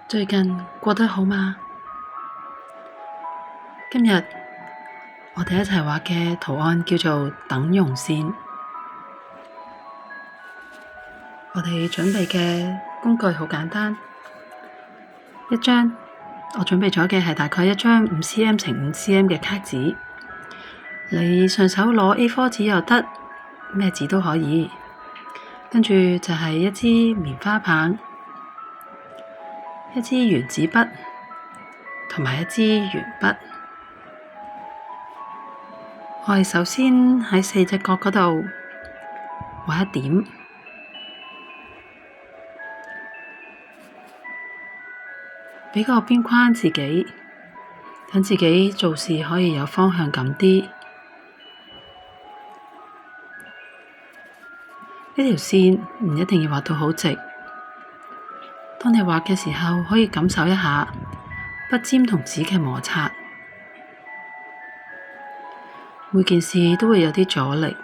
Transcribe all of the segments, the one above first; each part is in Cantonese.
最近過得好嗎？今日我哋一齊畫嘅圖案叫做等絨線。我哋準備嘅工具好簡單，一張我準備咗嘅係大概一張5cm乘5cm嘅卡紙，你順手攞 A4 紙又得，咩紙都可以。跟住就係一支棉花棒，一支原子筆同埋一支鉛筆。我哋首先喺4隻角嗰度畫一點，畀個邊框自己，等自己做事可以有方向感啲。呢條線唔一定要畫到好直，當你畫嘅時候可以感受一下筆尖同紙嘅摩擦，每件事都會有啲阻力。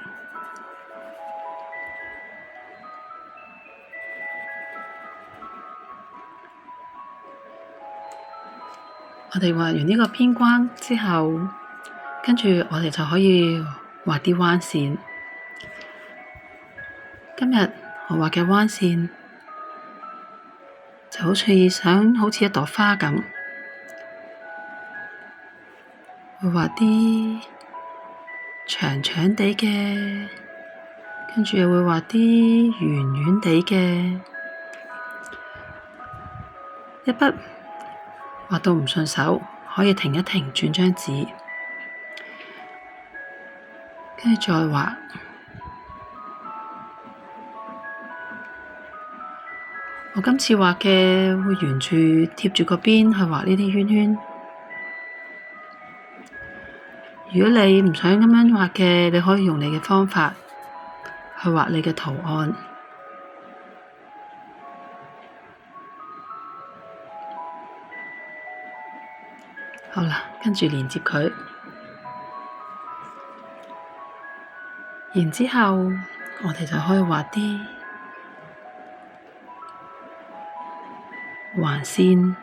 我哋畫完呢個邊框之後，跟住我哋就可以畫啲彎線。今日我畫嘅彎線就好似一朵花咁，會畫啲長長地嘅，跟住又會畫啲圓圓地嘅。一筆畫到唔順手，可以停一停，轉張紙，跟住再畫。我今次畫嘅會沿住貼住個邊去畫呢啲圈圈。如果你唔想咁樣畫嘅，你可以用你嘅方法去畫你嘅圖案。好啦，跟住連接佢，然之後我哋就可以畫啲橫線、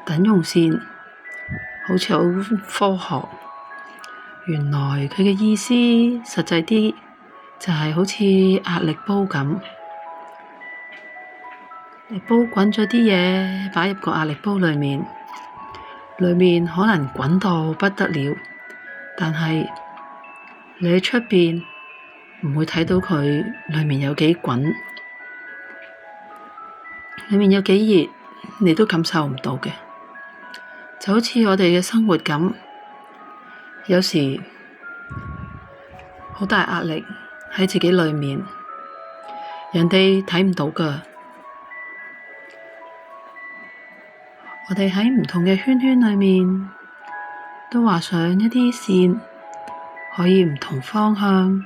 等絨線，好似好科學。原來佢嘅意思實際啲就係好似壓力煲咁，你煲滾咗啲嘢，擺入個壓力煲裏面，裏面可能滾到不得了，但係你喺出邊唔會睇到佢裏面有幾滾，裏面有幾熱，你都感受唔到嘅。就好似我哋嘅生活咁，有時好大壓力喺自己裏面，人哋睇唔到㗎。我哋喺唔同嘅圈圈裏面都畫上一啲線，可以唔同方向。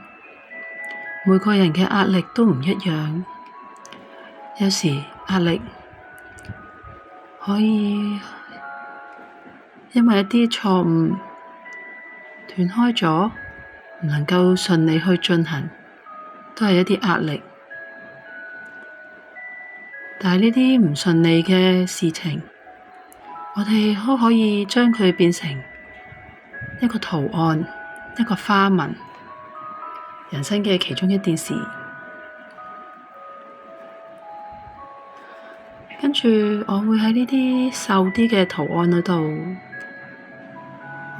每個人嘅壓力都唔一樣，有時壓力可以因為一啲錯誤斷開咗，唔能夠順利去進行，都係一啲壓力。但係呢啲唔順利嘅事情，我哋都可以將佢變成一個圖案，一個花紋，人生嘅其中一件事。跟住我會喺呢啲瘦啲嘅圖案嗰度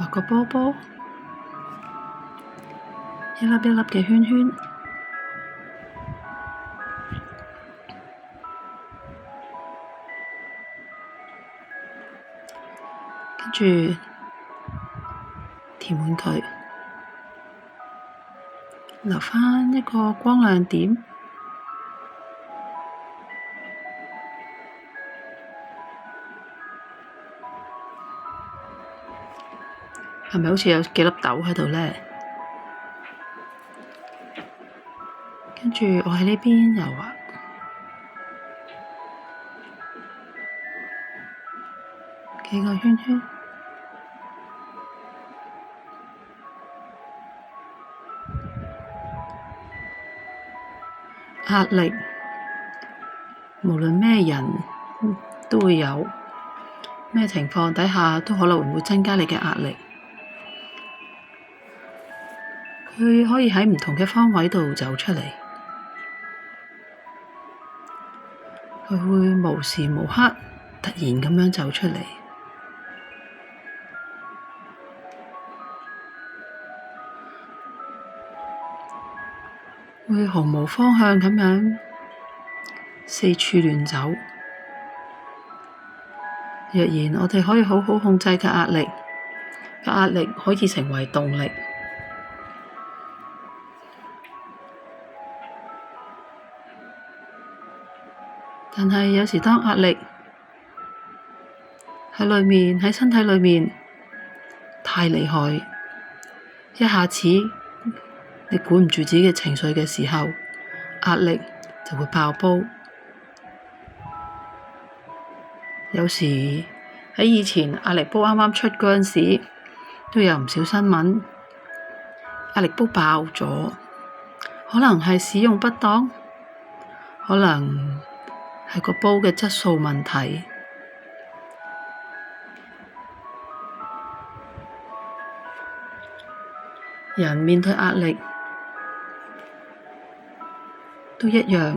畫個波波，一粒一粒嘅圈圈，跟住填滿佢，留返一個光亮點。係咪好似有幾粒豆喺度呢？跟住我喺呢邊又畫幾個圈圈。壓力，無論咩人都會有，咩情況底下都可能會增加你嘅壓力。佢可以喺唔同嘅方位度走出嚟，佢會無時無刻突然咁樣走出嚟，會毫無方向咁樣四處亂走。若然我哋可以好好控制嘅壓力，壓力可以成為動力。但係有時當壓力喺身體裏面太厲害，一下子你管唔住自己嘅情緒嘅時候，壓力就會爆煲。有時喺以前壓力煲啱啱出嗰陣時，都有唔少新聞，壓力煲爆咗，可能係使用不當，可能係個煲嘅質素問題。人面對壓力都一樣，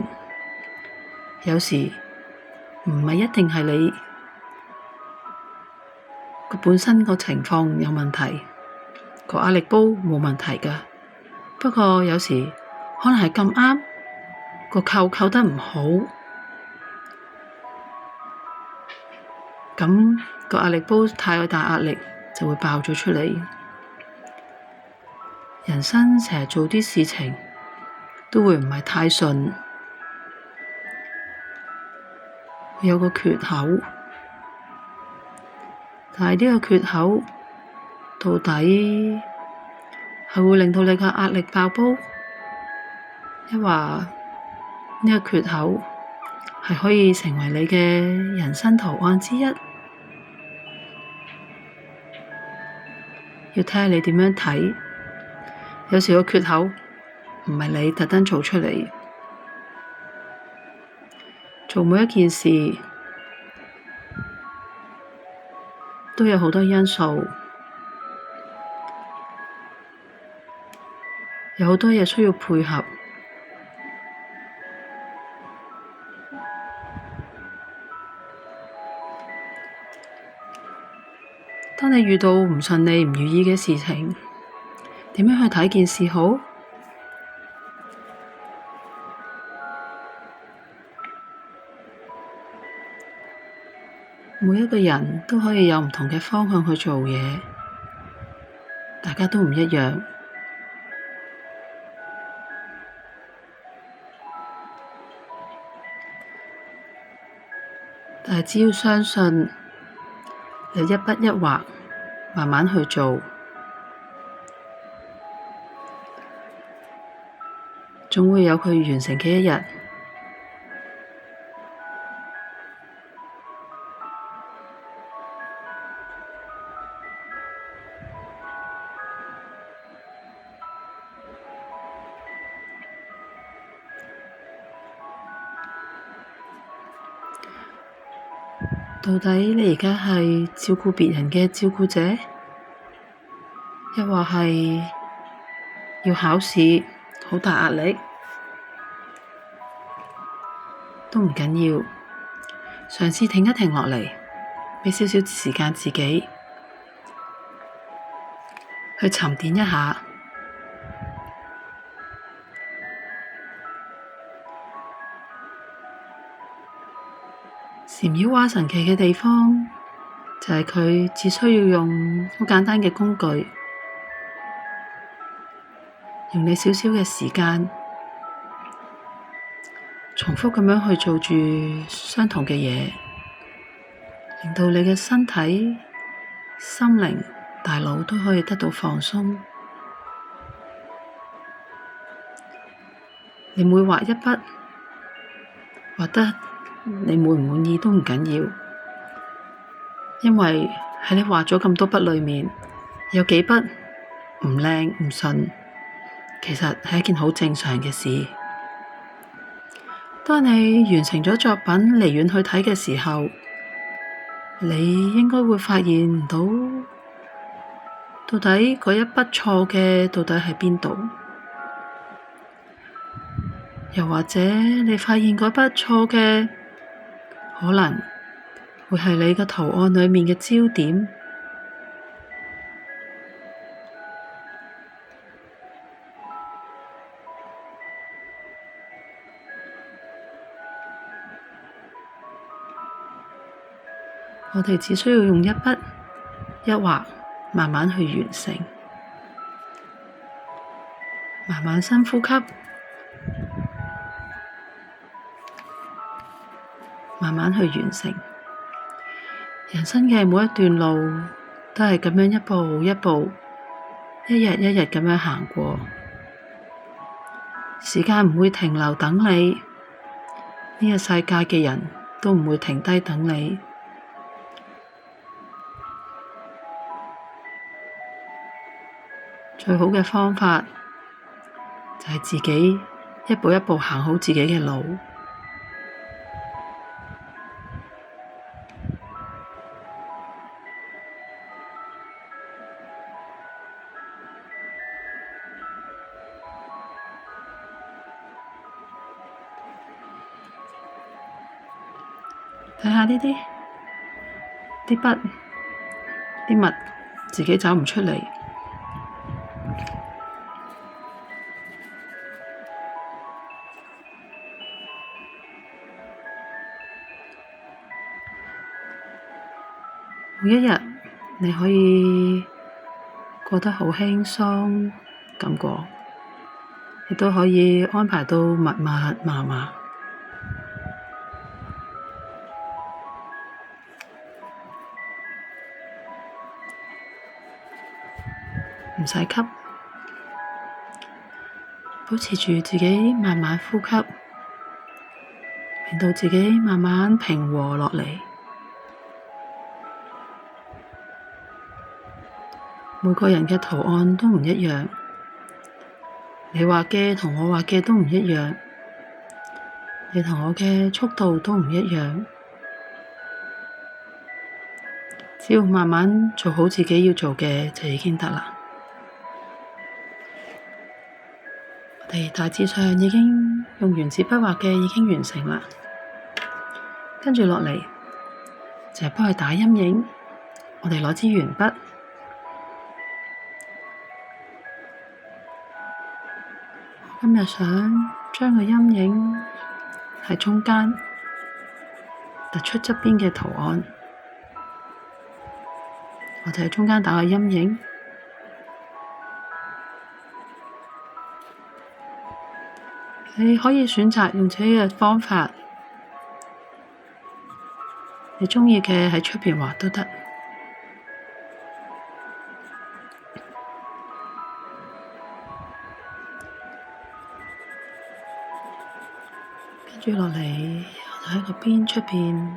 有時唔係一定係你個本身個情況有問題，個壓力煲冇問題㗎。不過有時可能係咁啱個扣得唔好，咁個壓力煲太大壓力就會爆咗出嚟。人生成日做啲事情都會唔係太順，會有個缺口，但係呢個缺口到底係會令到你嘅壓力爆煲，抑或呢個缺口係可以成為你嘅人生圖案之一？要睇下你點樣睇。有時個缺口唔係你特登做出嚟，做每一件事都有好多因素，有好多嘢需要配合。當你遇到唔順利、唔如意嘅事情，點樣去睇件事好？每一個人都可以有唔同嘅方向去做嘢，大家都唔一樣。但係只要相信，你一筆一畫，慢慢去做，總會有佢完成嘅一日。到底你而家係照顧別人嘅照顧者，抑或係要考試，好大壓力？都唔緊要，嘗試停一停落嚟，畀少少時間自己去沉澱一下。禪繞畫神奇嘅地方就係佢只需要用好簡單嘅工具，用你少少嘅時間，重複咁樣去做住相同嘅嘢，令到你嘅身體、心靈、大腦都可以得到放鬆。你每畫一筆，畫得你滿唔滿意都唔緊要，因為喺你畫咗咁多筆裏面，有幾筆唔靚唔順，其實係一件好正常嘅事。當你完成咗作品，離遠去睇嘅時候，你應該會發現唔到，到底嗰一筆錯嘅到底喺邊度？又或者你發現嗰筆錯嘅可能會係你個圖案裏面嘅焦點。我哋只需要用一筆一畫，慢慢去完成，慢慢深呼吸，慢慢去完成。人生嘅每一段路都係咁樣一步一步，一日一日咁樣行過。時間唔會停留等你，呢個世界嘅人都唔會停低等你。最好嘅方法就係自己一步一步行好自己嘅路。睇下呢啲筆啲墨自己走唔出嚟。每一日你可以過得好輕鬆咁過，亦都可以安排到密密麻麻，唔使急，保持住自己慢慢呼吸，令到自己慢慢平和落嚟。每個人嘅圖案都唔一樣，你畫嘅同我畫嘅都唔一樣，你同我嘅速度都唔一樣。只要慢慢做好自己要做嘅就已經得啦。我哋大致上已經用原子筆畫嘅已經完成啦，跟住落嚟就係幫佢打陰影。我哋攞支鉛筆，今日想將個陰影喺中間突出側邊嘅圖案，我哋喺中間打個陰影。你可以選擇用自己嘅方法，你鍾意嘅喺出邊畫都得。跟住落嚟，我就喺個邊出邊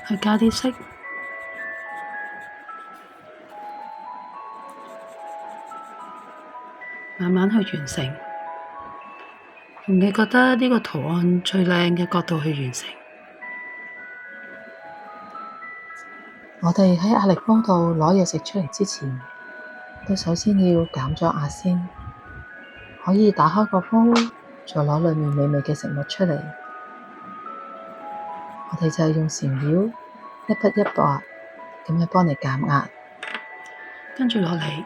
去加啲色，慢慢去完成，用你覺得呢個圖案最靚嘅角度去完成。我哋喺壓力煲度攞嘢食出嚟之前，都首先要減咗壓先，可以打開個煲，再攞裏面美味嘅食物出嚟。我哋就係用禪料一筆一畫咁樣幫你減壓，跟住落嚟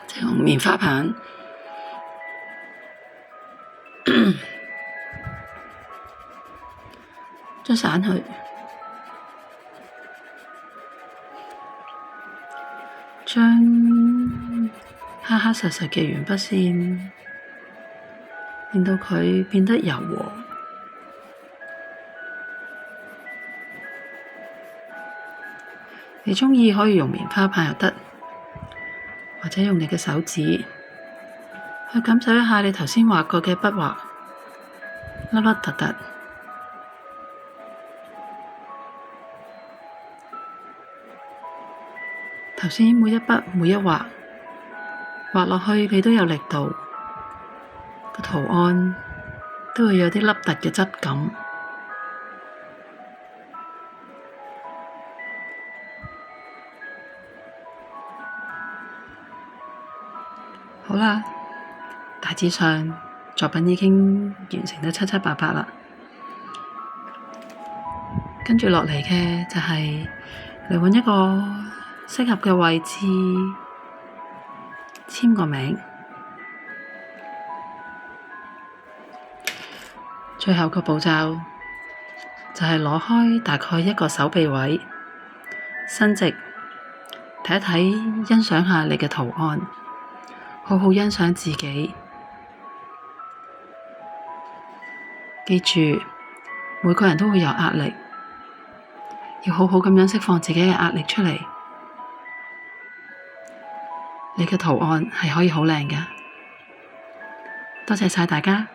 就用棉花棒捽散佢，將黑黑實實嘅鉛筆線令到佢變得柔和。你鍾意可以用棉花棒又得，或者用你嘅手指去感受一下你頭先畫過嘅筆畫，凹凹凸凸。頭先每一筆每一畫畫落去，你都有力度，個圖案都會有啲凹凸嘅質感。好啦，大致上作品已經完成得七七八八啦。跟住落嚟嘅就係你揾一個適合嘅位置簽個名。最後個步驟就係攞開大概一個手臂位，伸直睇一睇，欣賞下你嘅圖案，好好欣賞自己。記住，每個人都會有壓力，要好好咁樣釋放自己嘅壓力出嚟。你嘅圖案係可以好靚㗎。多謝晒大家。